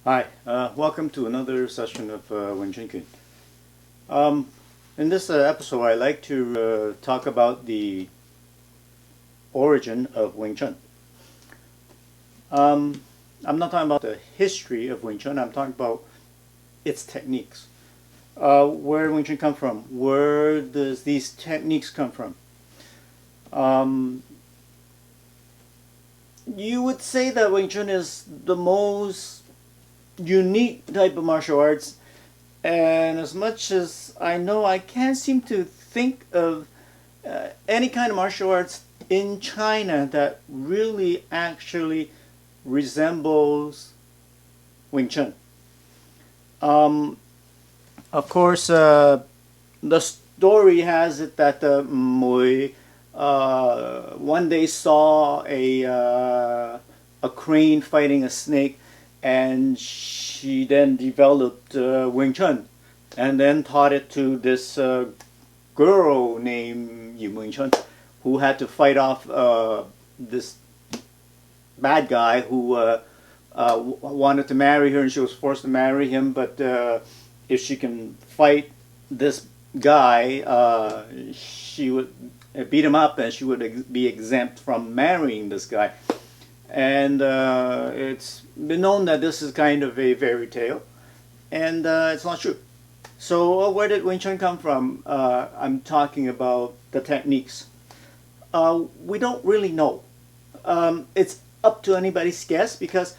Hi, welcome to another session of Wing Chun Kun. In this episode, I like to talk about the origin of Wing Chun. I'm not talking about the history of Wing Chun, I'm talking about its techniques. Where did Wing Chun come from? Where does these techniques come from? You would say that Wing Chun is the most unique type of martial arts, and as much as I know, I can't seem to think of any kind of martial arts in China that really actually resembles Wing Chun. Um, of course, the story has it that Mui one day saw a crane fighting a snake, and she then developed Wing Chun, and then taught it to this girl named Yim Wing Chun, who had to fight off this bad guy who wanted to marry her, and she was forced to marry him. But if she can fight this guy, she would beat him up, and she would be exempt from marrying this guy. And it's been known that this is kind of a fairy tale, and it's not true. So where did Wing Chun come from? I'm talking about the techniques. We don't really know. It's up to anybody's guess, because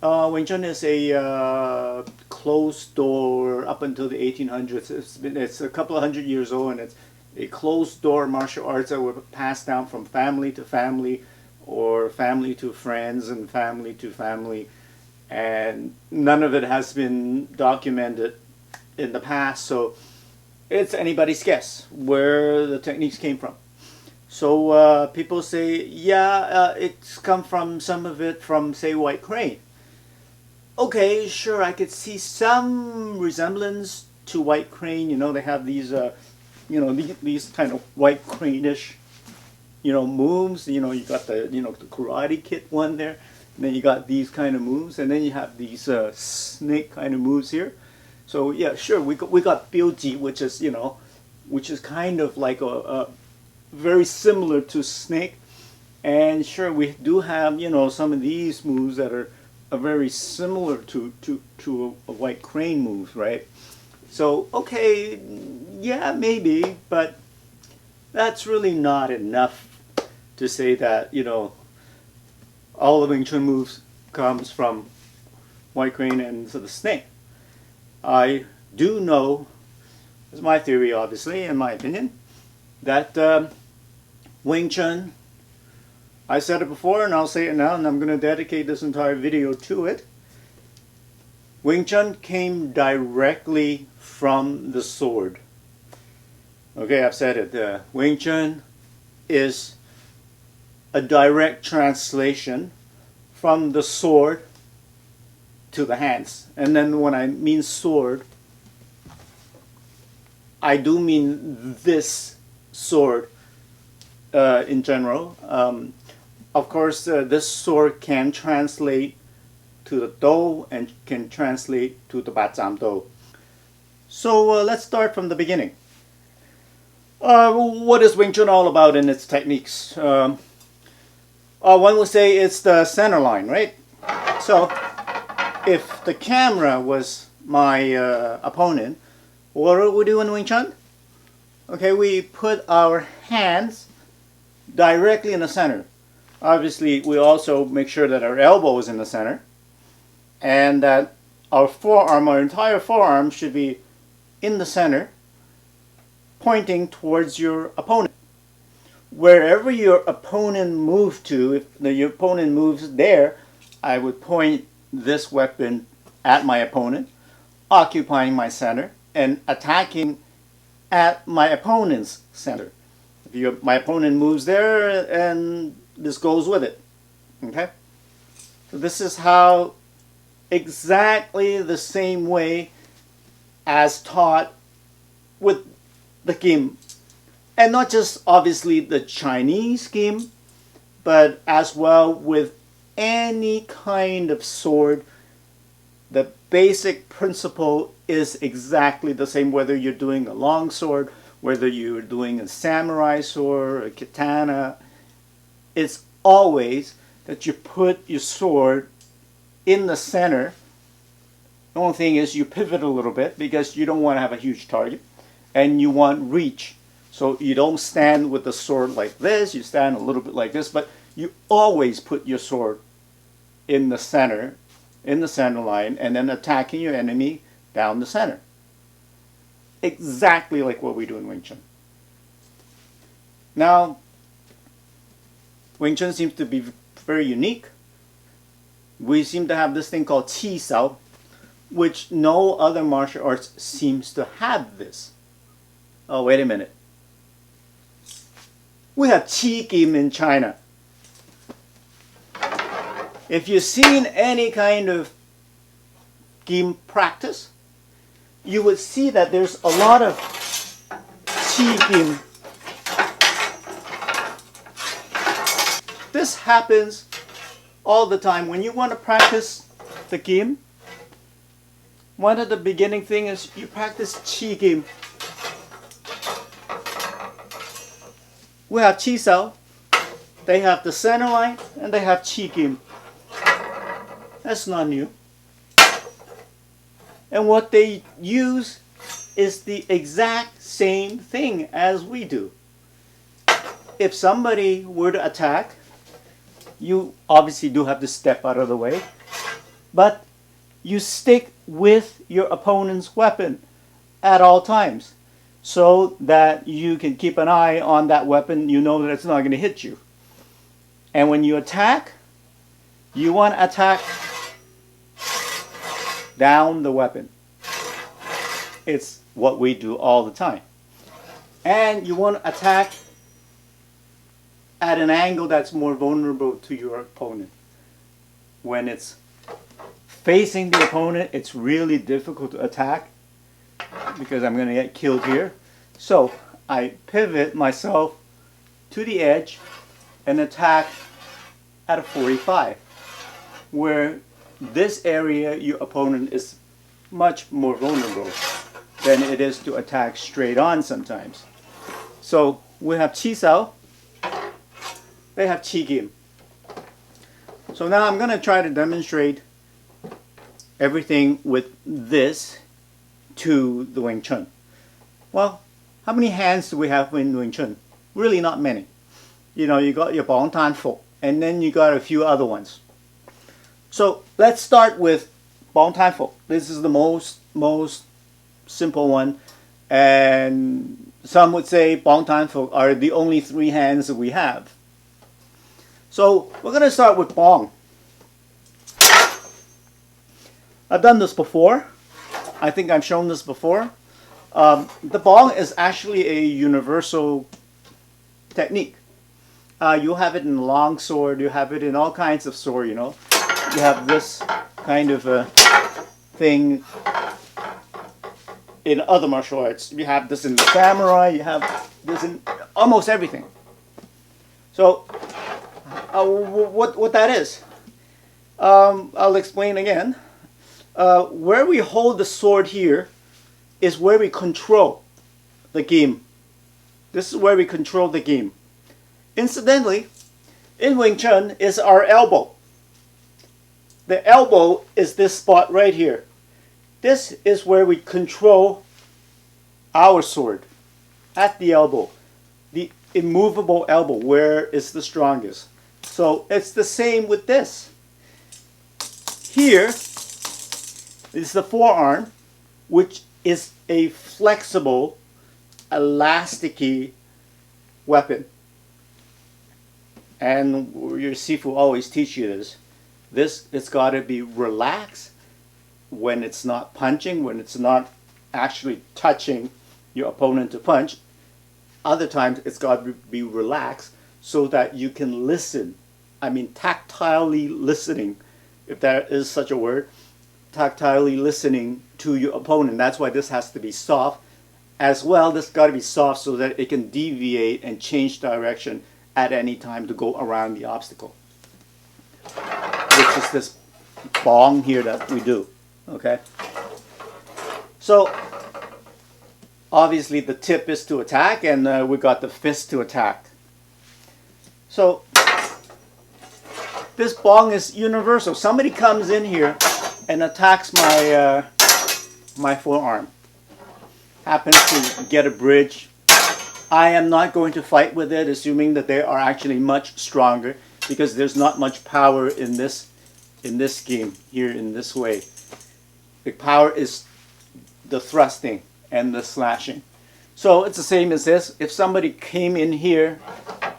Wing Chun is a closed door up until the 1800s. It's a couple of hundred years old, and it's a closed door martial arts that were passed down from family to family, or family to friends, and family to family, and none of it has been documented in the past. So it's anybody's guess where the techniques came from. So people say, yeah, it's come from some of it from, say, White Crane. Okay, sure, I could see some resemblance to White Crane. You know, they have these, these kind of White Crane-ish, moves. You got the, the Karate Kid one there. And then you got these kind of moves, and then you have these snake kind of moves here. So yeah, sure, we got Bioji, which is kind of like a very similar to snake, and sure, we do have some of these moves that are very similar to a White Crane move, right? So okay, yeah, maybe, but that's really not enough to say that all the Wing Chun moves comes from White Crane and the snake. I do know, it's my theory obviously, in my opinion, that Wing Chun, I said it before and I'll say it now, and I'm going to dedicate this entire video to it. Wing Chun came directly from the sword. Okay, I've said it. Wing Chun is a direct translation from the sword to the hands. And then when I mean sword, I do mean this sword in general. Of course, this sword can translate to the do and can translate to the batzam do. So let's start from the beginning. What is Wing Chun all about in its techniques? One would say it's the center line, right? So if the camera was my opponent, what do we do in Wing Chun? Okay, we put our hands directly in the center. Obviously, we also make sure that our elbow is in the center, and that our forearm, our entire forearm, should be in the center, pointing towards your opponent. Wherever your opponent moves to, if your opponent moves there, I would point this weapon at my opponent, occupying my center, and attacking at my opponent's center. If my opponent moves there, and this goes with it. Okay? So this is how, exactly the same way as taught with the Kim. And not just obviously the Chinese Kim, but as well with any kind of sword the basic principle is exactly the same, whether you're doing a long sword, whether you're doing a samurai sword, a katana. It's always that you put your sword in the center. The only thing is you pivot a little bit because you don't want to have a huge target, and you want reach. So you don't stand with the sword like this, you stand a little bit like this, but you always put your sword in the center line, and then attacking your enemy down the center. Exactly like what we do in Wing Chun. Now, Wing Chun seems to be very unique. We seem to have this thing called Qi Sao, which no other martial arts seems to have this. Oh, wait a minute. We have Qi Kim in China. If you've seen any kind of Kim practice, you would see that there's a lot of Qi Kim. This happens all the time. When you want to practice the Kim, one of the beginning things is you practice Qi Kim. We have Qi Sao, they have the center line, and they have Qi Kim. That's not new. And what they use is the exact same thing as we do. If somebody were to attack, you obviously do have to step out of the way, but you stick with your opponent's weapon at all times so that you can keep an eye on that weapon. You know that it's not going to hit you. And when you attack, you want to attack down the weapon. It's what we do all the time. And you want to attack at an angle that's more vulnerable to your opponent. When it's facing the opponent, it's really difficult to attack because I'm going to get killed here. So I pivot myself to the edge and attack at a 45, where this area your opponent is much more vulnerable than it is to attack straight on sometimes. So we have Qi Sao, they have Qi Kim. So now I'm going to try to demonstrate everything with this to the Wing Chun. Well, how many hands do we have in Wing Chun? Really not many. You know, you got your Bong Tan Fo, and then you got a few other ones. So let's start with Bong Tan Fo. This is the most simple one, and some would say Bong Tan Fo are the only three hands that we have. So we're going to start with Bong. I've done this before. I think I've shown this before. The Bong is actually a universal technique. You have it in long sword, you have it in all kinds of sword, you know. You have this kind of a thing in other martial arts. You have this in the samurai, you have this in almost everything. So, what that is, I'll explain again. Where we hold the sword here is where we control the game. This is where we control the game. Incidentally, in Wing Chun is our elbow. The elbow is this spot right here. This is where we control our sword, at the elbow. The immovable elbow, where is the strongest. So it's the same with this. Here is the forearm, which is a flexible, elasticy weapon. And your Sifu always teach you this. It's got to be relaxed when it's not punching, when it's not actually touching your opponent to punch. Other times it's got to be relaxed so that you can listen. I mean, tactilely listening, if there is such a word. Tactilely listening to your opponent. That's why this has to be soft. As well, this got to be soft so that it can deviate and change direction at any time to go around the obstacle. Which is this Bong here that we do. Okay. So obviously the tip is to attack, and we got the fist to attack. So this bong is universal. Somebody comes in here and attacks my my forearm. Happens to get a bridge. I am not going to fight with it, assuming that they are actually much stronger, because there's not much power in this game here in this way. The power is the thrusting and the slashing. So it's the same as this. If somebody came in here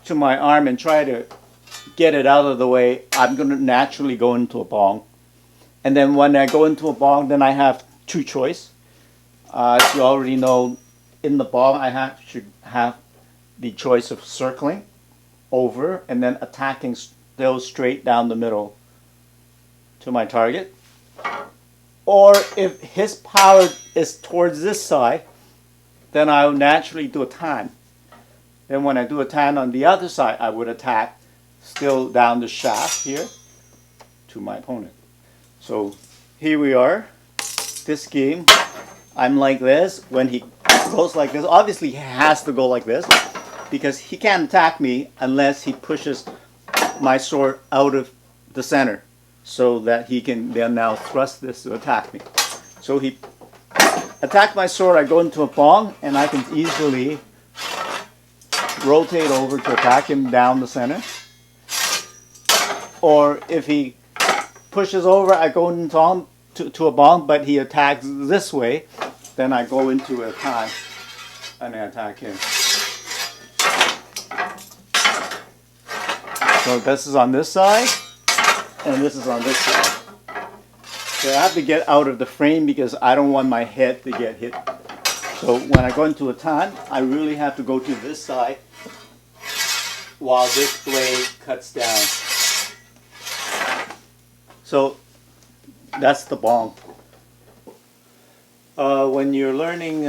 to my arm and tried to get it out of the way, I'm going to naturally go into a bong. And then when I go into a bong, then I have two choices. As you already know, in the bong I should have the choice of circling over and then attacking still straight down the middle to my target. Or if his power is towards this side, then I'll naturally do a tan. Then when I do a tan on the other side, I would attack still down the shaft here to my opponent. So here we are. This game, I'm like this. When he goes like this, obviously he has to go like this, because he can't attack me unless he pushes my sword out of the center, so that he can then now thrust this to attack me. So he attacked my sword, I go into a bong, and I can easily rotate over to attack him down the center. Or if he pushes over, I go into a bong, but he attacks this way, then I go into a tie and I attack him. So this is on this side, and this is on this side. So I have to get out of the frame because I don't want my head to get hit. So when I go into a tan, I really have to go to this side while this blade cuts down. So that's the bong. When you're learning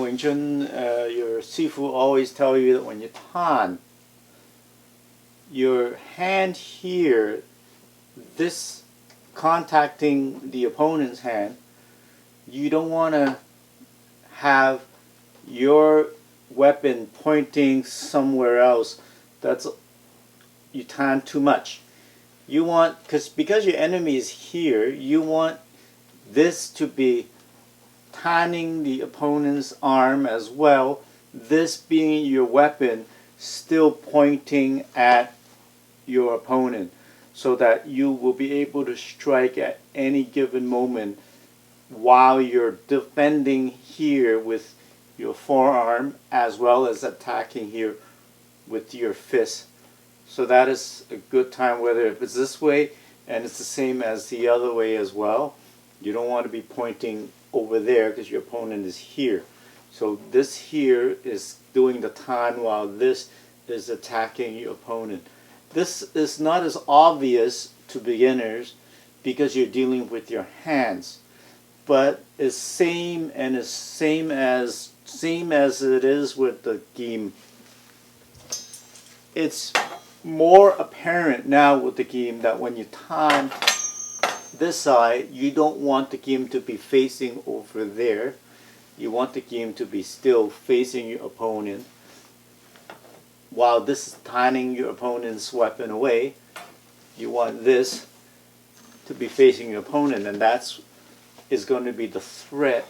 Wing Chun, your sifu always tell you that when you tan, your hand here, this contacting the opponent's hand, you don't want to have your weapon pointing somewhere else. That's, you tan too much. You want, because your enemy is here, you want this to be tanning the opponent's arm as well, this being your weapon still pointing at your opponent, so that you will be able to strike at any given moment while you're defending here with your forearm as well as attacking here with your fist. So that is a good time, whether if it's this way, and it's the same as the other way as well. You don't want to be pointing over there because your opponent is here. So this here is doing the tan while this is attacking your opponent. This is not as obvious to beginners because you're dealing with your hands, but it's same as it is with the game. It's more apparent now with the game that when you tan this side, you don't want the game to be facing over there. You want the game to be still facing your opponent, while this is tanning your opponent's weapon away. You want this to be facing your opponent, and that's is going to be the threat.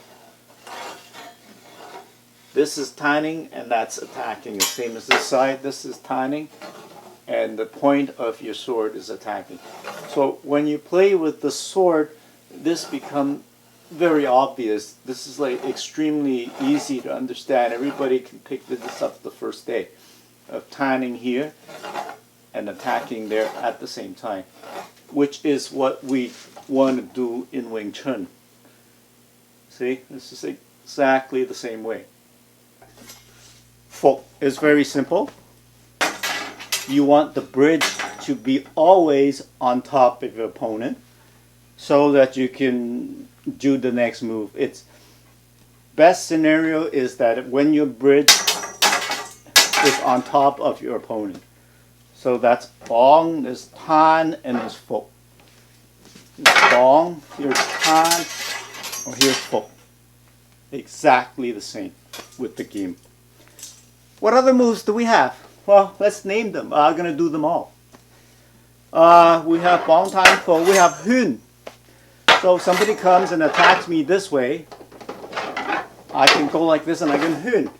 This is tanning and that's attacking. The same as this side, this is tanning and the point of your sword is attacking. So when you play with the sword, this becomes very obvious. This is like extremely easy to understand. Everybody can pick this up the first day of tanning here and attacking there at the same time, which is what we want to do in Wing Chun. See, this is exactly the same way. Footwork is very simple. You want the bridge to be always on top of your opponent so that you can do the next move. It's best scenario is that when your bridge is on top of your opponent. So that's bong, there's tan, and there's footwork. Bong, here's tan, or here's Fo. Exactly the same with the game. What other moves do we have? Well, let's name them. I'm gonna do them all. We have Bong Time Fo. We have Hun. So if somebody comes and attacks me this way, I can go like this and I can Hun.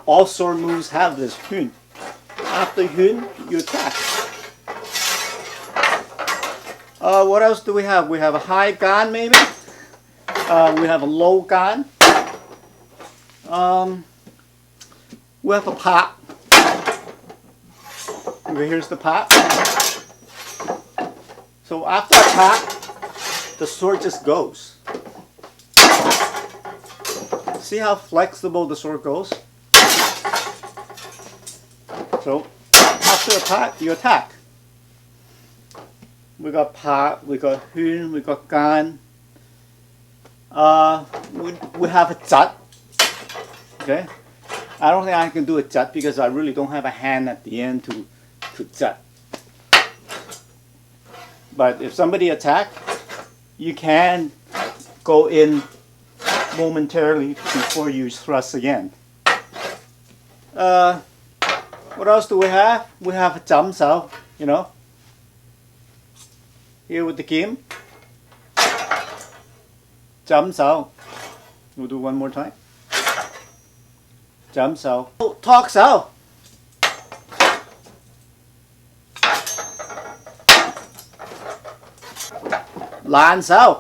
All sword moves have this Hun. After Hun, you attack. What else do we have? We have a high Gan maybe. We have a low Gan. We have a pop. Here's the pop. So after a pop, the sword just goes. See how flexible the sword goes? So after a pop, you attack. We got pop, we got Hun, we got Gan. We have a Jut. Okay. I don't think I can do a Jut because I really don't have a hand at the end to Jut. But if somebody attacks, you can go in momentarily before you thrust again. What else do we have? We have a Jump Sao, you know. Here with the Kim. Jump Sao. We'll do one more time. Jump Sao. Oh, Talk Sao. Lan Sao.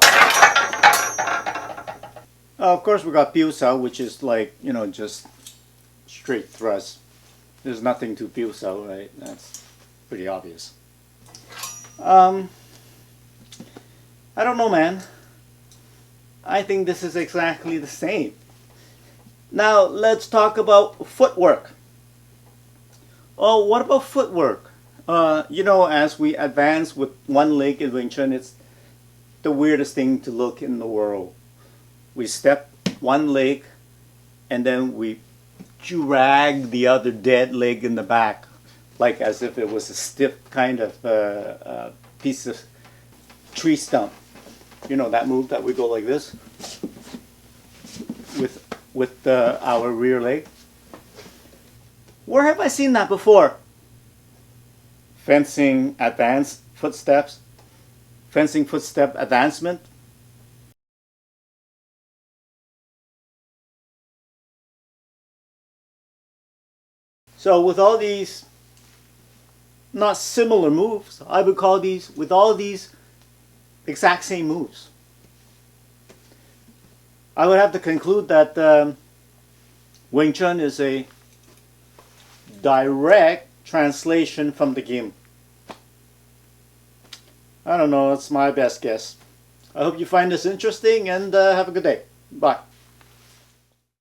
Of course we got Biu Sao, which is like, you know, just straight thrust. There's nothing to Biu Sao, right? That's pretty obvious. I don't know, man. I think this is exactly the same. Now let's talk about footwork. Oh, what about footwork? You know, as we advance with one leg in Wing Chun, it's the weirdest thing to look in the world. We step one leg and then we drag the other dead leg in the back, like as if it was a stiff kind of piece of tree stump. You know that move that we go like this with our rear leg. Where have I seen that before? Fencing advanced footsteps. Fencing footstep advancement. So with all these not similar moves, I would call these, with all these exact same moves, I would have to conclude that Wing Chun is a direct translation from the game. I don't know, that's my best guess. I hope you find this interesting and have a good day. Bye.